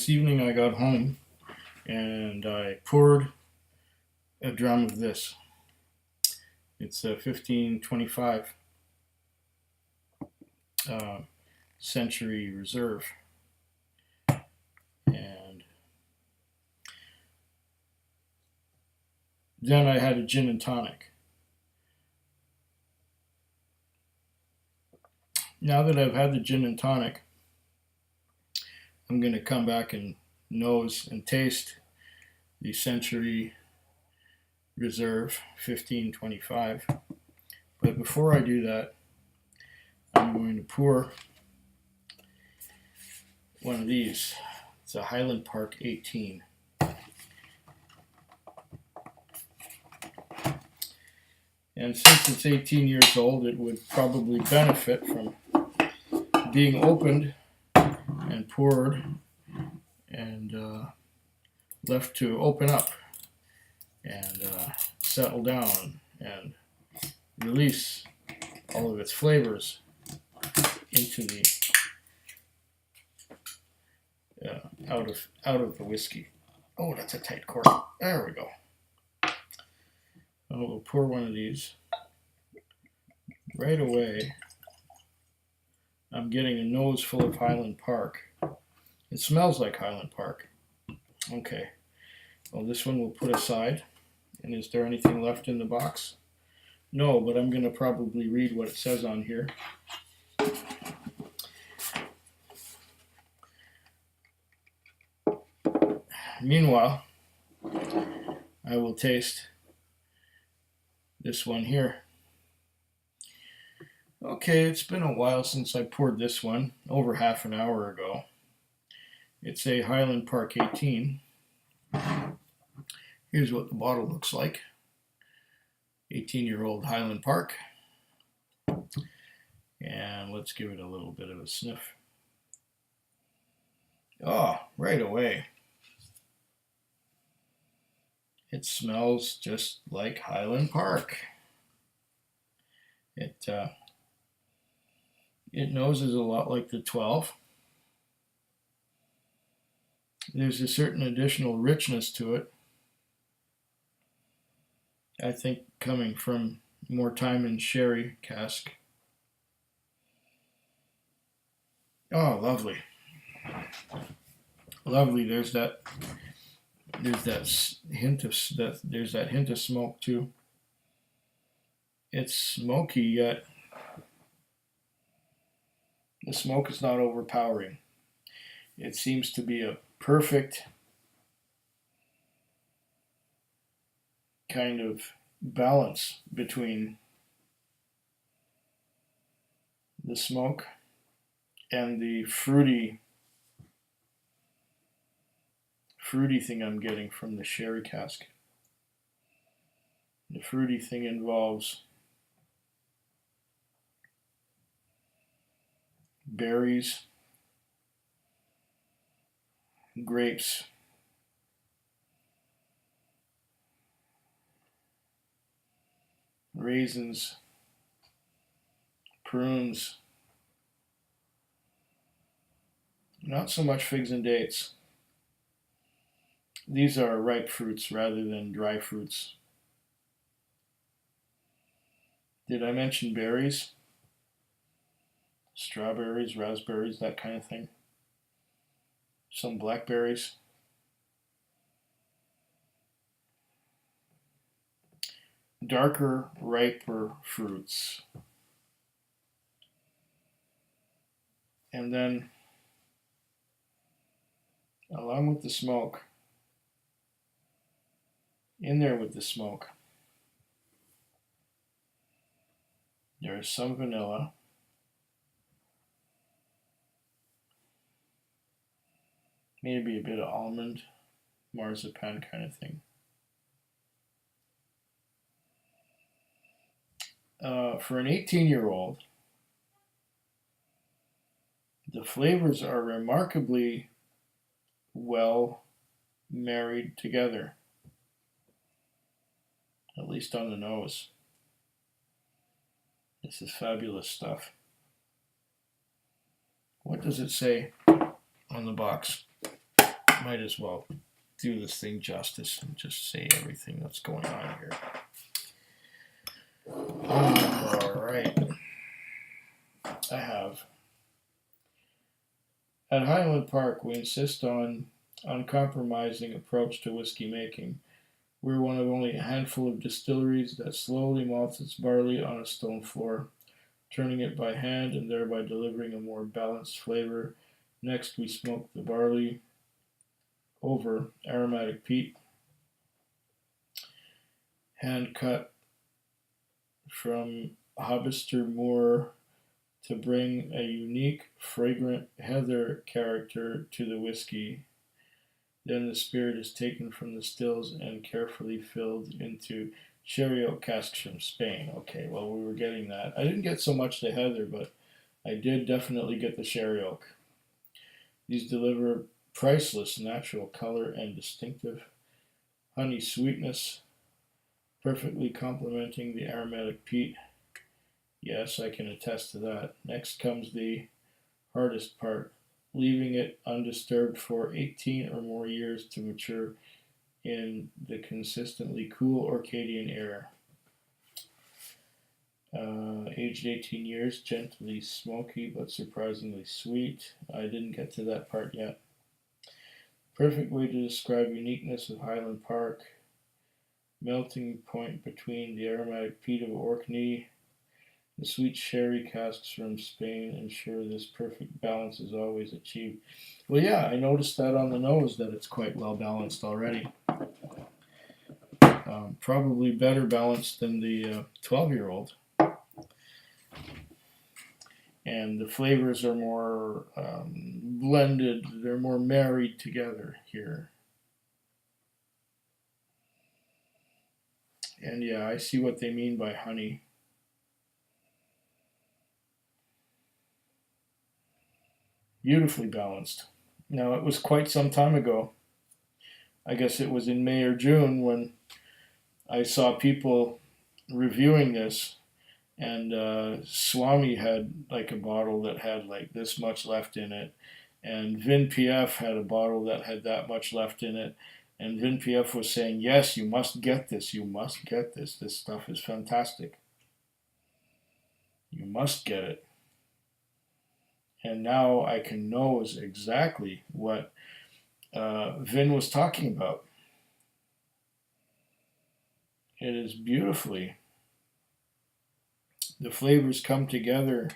this evening I got home and I poured a drum of this. It's a 1525 Century Reserve. And then I had a gin and tonic. Now that I've had the gin and tonic, I'm going to come back and nose and taste the Century Reserve 1525. But before I do that, I'm going to pour one of these. It's a Highland Park 18. And since it's 18 years old, it would probably benefit from being opened and poured and left to open up and settle down and release all of its flavors into the out of the whiskey. Oh, that's a tight cork. There we go. We'll pour one of these right away. I'm getting a nose full of Highland Park. It smells like Highland Park. Okay. Well, this one we'll put aside. And is there anything left in the box? No, but I'm going to probably read what it says on here. Meanwhile, I will taste this one here. Okay, it's been a while since I poured this one, over half an hour ago. It's a Highland Park 18. Here's what the bottle looks like. 18-year-old Highland Park. And let's give it a little bit of a sniff. Oh, right away. It smells just like Highland Park. It noses a lot like the 12. There's a certain additional richness to it. I think coming from more time in sherry cask. Oh, lovely. Lovely. There's that hint of smoke too. It's smoky, yet the smoke is not overpowering. It seems to be a perfect kind of balance between the smoke and the fruity thing I'm getting from the sherry cask. The fruity thing involves berries, grapes, raisins, prunes, not so much figs and dates. These are ripe fruits rather than dry fruits. Did I mention berries? Strawberries, raspberries, that kind of thing. Some blackberries. Darker, riper fruits. And then, along with the smoke, in there with the smoke, there is some vanilla, maybe a bit of almond, marzipan kind of thing. For an 18-year-old, the flavors are remarkably well married together, at least on the nose. This is fabulous stuff. What does it say on the box? Might as well do this thing justice and just say everything that's going on here. Alright. I have. At Highland Park, we insist on uncompromising approach to whiskey making. We're one of only a handful of distilleries that slowly malts its barley on a stone floor, turning it by hand and thereby delivering a more balanced flavor. Next, we smoke the barley over aromatic peat, hand cut from Hobster Moor to bring a unique, fragrant heather character to the whiskey. Then the spirit is taken from the stills and carefully filled into cherry oak casks from Spain. Okay, well, we were getting that. I didn't get so much the heather, but I did definitely get the sherry oak. These deliver priceless natural color and distinctive honey sweetness, perfectly complementing the aromatic peat. Yes, I can attest to that. Next comes the hardest part, leaving it undisturbed for 18 or more years to mature in the consistently cool Orcadian air. Aged 18 years, gently smoky but surprisingly sweet. I didn't get to that part yet. Perfect way to describe uniqueness of Highland Park. Melting point between the aromatic peat of Orkney, the sweet sherry casks from Spain ensure this perfect balance is always achieved. Well, yeah, I noticed that on the nose that it's quite well balanced already. Probably better balanced than the 12-year-old. And the flavors are more blended, they're more married together here. And yeah, I see what they mean by honey. Beautifully balanced. Now, it was quite some time ago. I guess it was in May or June when I saw people reviewing this, and Swami had like a bottle that had like this much left in it, and Vin PF had a bottle that had that much left in it, and Vin PF was saying, yes, you must get this, you must get this, this stuff is fantastic. You must get it. And now I can nose exactly what Vin was talking about. It is beautifully. The flavors come together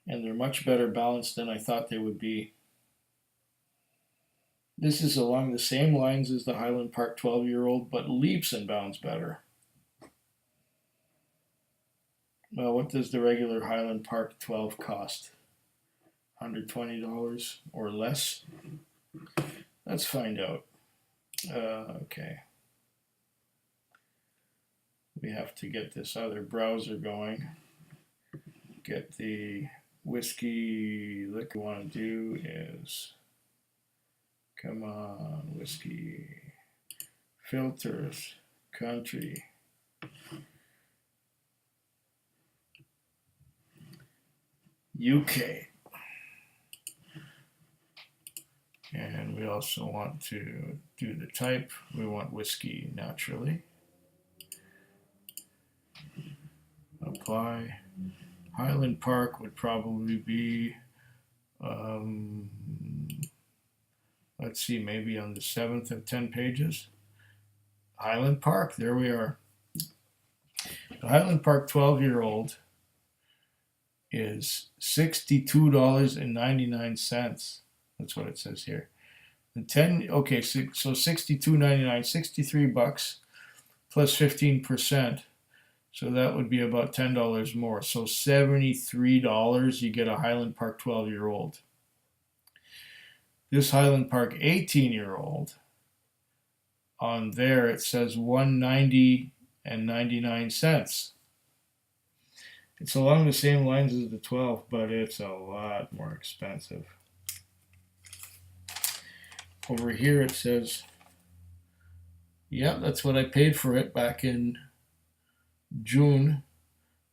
and they're much better balanced than I thought they would be. This is along the same lines as the Highland Park 12-year-old, but leaps and bounds better. Well, what does the regular Highland Park 12 cost? $120 or less? Let's find out. Okay. We have to get this other browser going. Get the whiskey liquor. What we want to do is, come on, whiskey, filters, country. UK. And we also want to do the type. We want whiskey naturally. Apply. Highland Park would probably be, let's see, maybe on the 7th of 10 pages. Highland Park, there we are. The Highland Park 12-year-old is $62.99. That's what it says here. The 10, okay, so $62.99, 63 bucks plus 15%. So that would be about $10 more. So $73, you get a Highland Park 12-year-old. This Highland Park 18-year-old, on there it says $190.99. It's along the same lines as the 12, but it's a lot more expensive. Over here it says, yeah, that's what I paid for it back in June,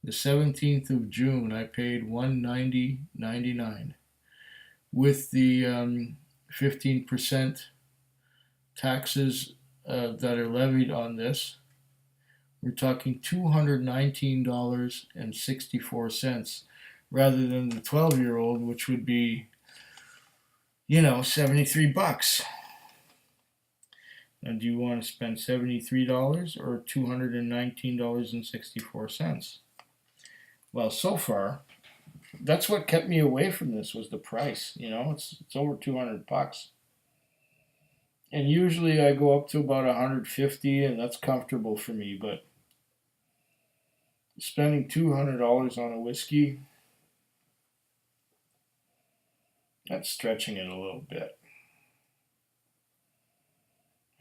the 17th of June. I paid $190.99. with the 15% taxes that are levied on this, we're talking $219.64 rather than the 12-year-old, which would be, 73 bucks. Now, do you want to spend $73 or $219.64? Well, so far, that's what kept me away from this was the price. It's over 200 bucks. And usually I go up to about 150, and that's comfortable for me, but spending $200 on a whiskey, that's stretching it a little bit.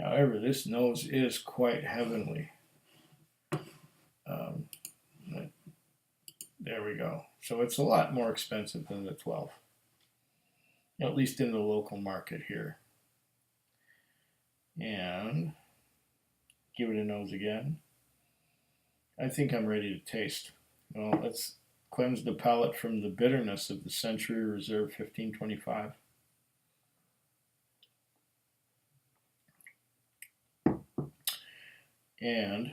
However, this nose is quite heavenly. There we go. So it's a lot more expensive than the 12, at least in the local market here. And give it a nose again. I think I'm ready to taste. Well, let's cleanse the palate from the bitterness of the Century Reserve 1525. And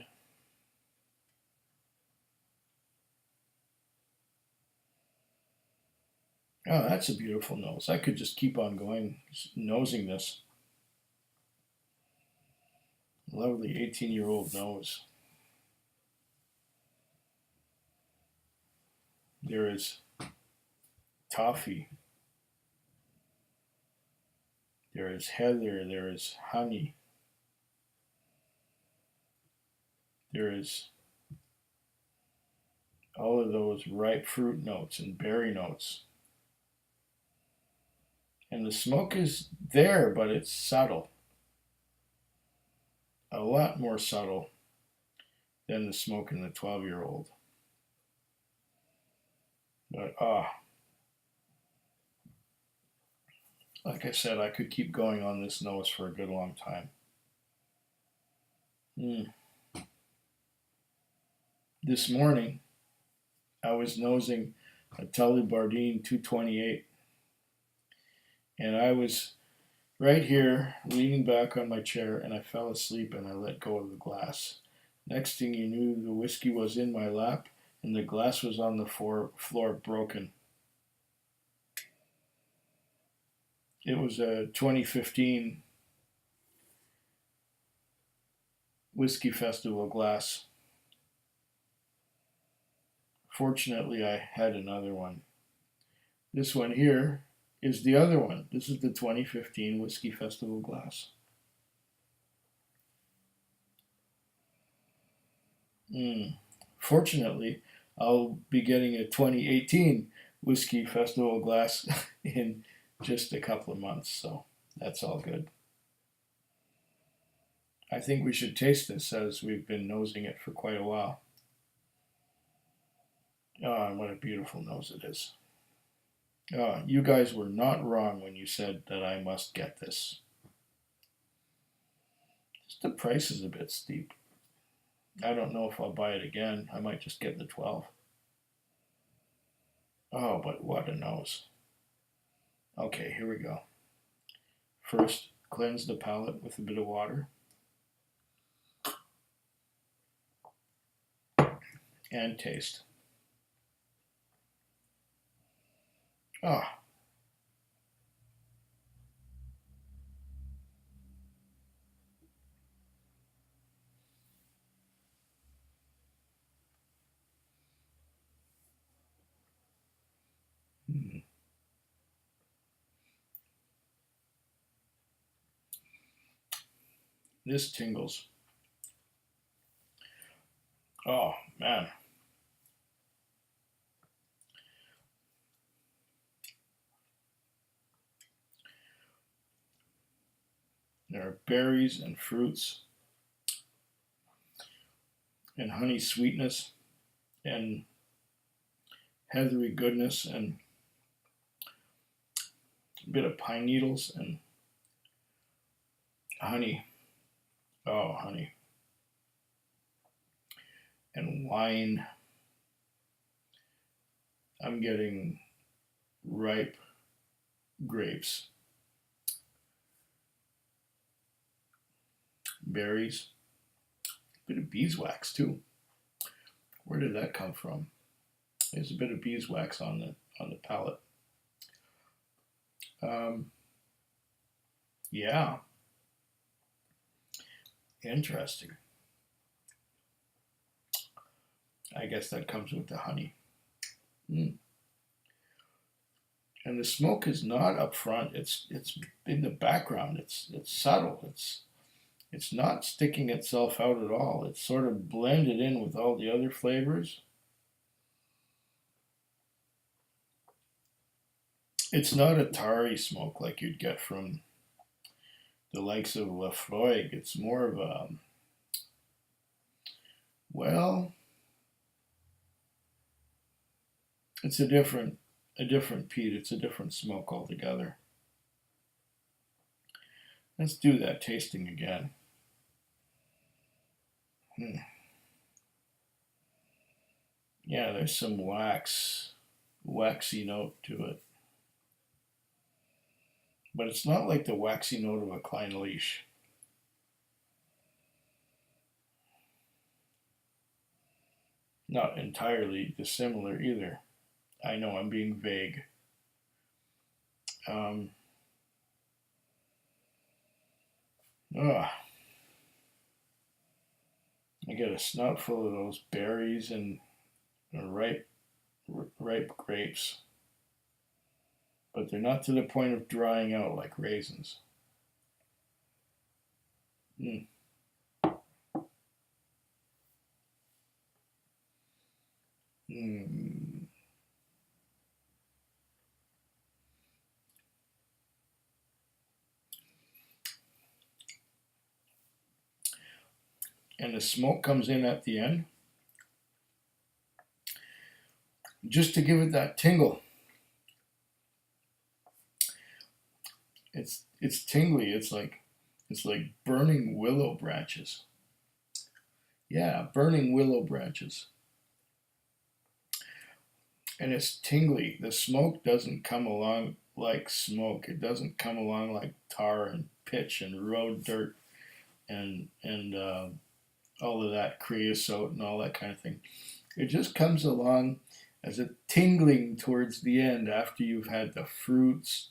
oh, that's a beautiful nose. I could just keep on going, nosing this. Lovely 18-year-old nose. There is toffee. There is heather. There is honey. There is all of those ripe fruit notes and berry notes. And the smoke is there, but it's subtle. A lot more subtle than the smoke in the 12-year-old. But like I said, I could keep going on this nose for a good long time. This morning, I was nosing a Tully Bardeen 228, and I was right here, leaning back on my chair, and I fell asleep and I let go of the glass. Next thing you knew, the whiskey was in my lap and the glass was on the floor broken. It was a 2015 Whiskey Festival glass. Fortunately, I had another one. This one here is the other one. This is the 2015 Whiskey Festival glass. Fortunately, I'll be getting a 2018 Whiskey Festival glass in just a couple of months, so that's all good. I think we should taste this as we've been nosing it for quite a while. Oh, what a beautiful nose it is. You guys were not wrong when you said that I must get this. Just the price is a bit steep. I don't know if I'll buy it again. I might just get the 12. Oh, but what a nose. Okay, here we go. First, cleanse the palate with a bit of water. And taste. Ah. This tingles. Oh, man. There are berries and fruits and honey sweetness and heathery goodness and a bit of pine needles and honey. Oh, honey. And wine. I'm getting ripe grapes, berries, a bit of beeswax too. Where did that come from? There's a bit of beeswax on the palate. Yeah, interesting. I guess that comes with the honey. And the smoke is not up front. It's in the background. It's subtle. It's not sticking itself out at all. It's sort of blended in with all the other flavors. It's not a tarry smoke like you'd get from the likes of Lafroig. It's more of a, well, it's a different peat. It's a different smoke altogether. Let's do that tasting again. Yeah, there's some waxy note to it. But it's not like the waxy note of a Klein Leash. Not entirely dissimilar either. I know I'm being vague. I get a snoutful of those berries and ripe grapes. But they're not to the point of drying out like raisins. And the smoke comes in at the end, just to give it that tingle. It's tingly. It's like burning willow branches. Yeah, burning willow branches. And it's tingly. The smoke doesn't come along like smoke. It doesn't come along like tar and pitch and road dirt and all of that creosote and all that kind of thing. It just comes along as a tingling towards the end after you've had the fruits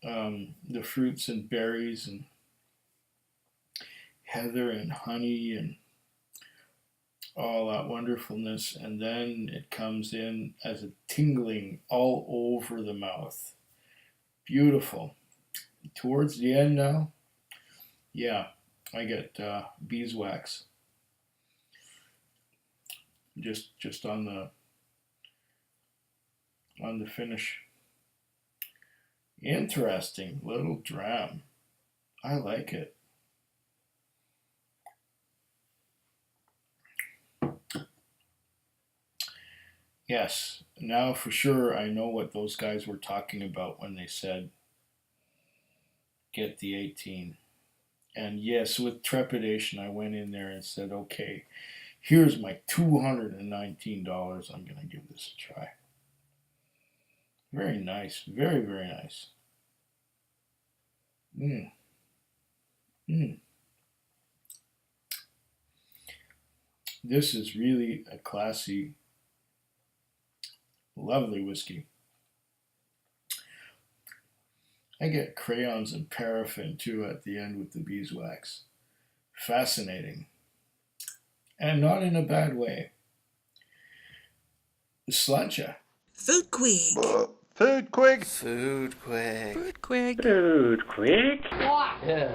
and berries and heather and honey and all that wonderfulness, and then it comes in as a tingling all over the mouth. Beautiful. Towards the end now, yeah, I get beeswax just on the finish. Interesting little dram. I like it. Yes, now for sure I know what those guys were talking about when they said get the 18. And yes, with trepidation I went in there and said, okay, here's my $219. I'm going to give this a try. Very nice. Very, very nice. This is really a classy, lovely whiskey. I get crayons and paraffin too at the end with the beeswax. Fascinating. And not in a bad way. Sláinte. Food quick. Food quick. Food quick. Food quick. Food quick. Yeah.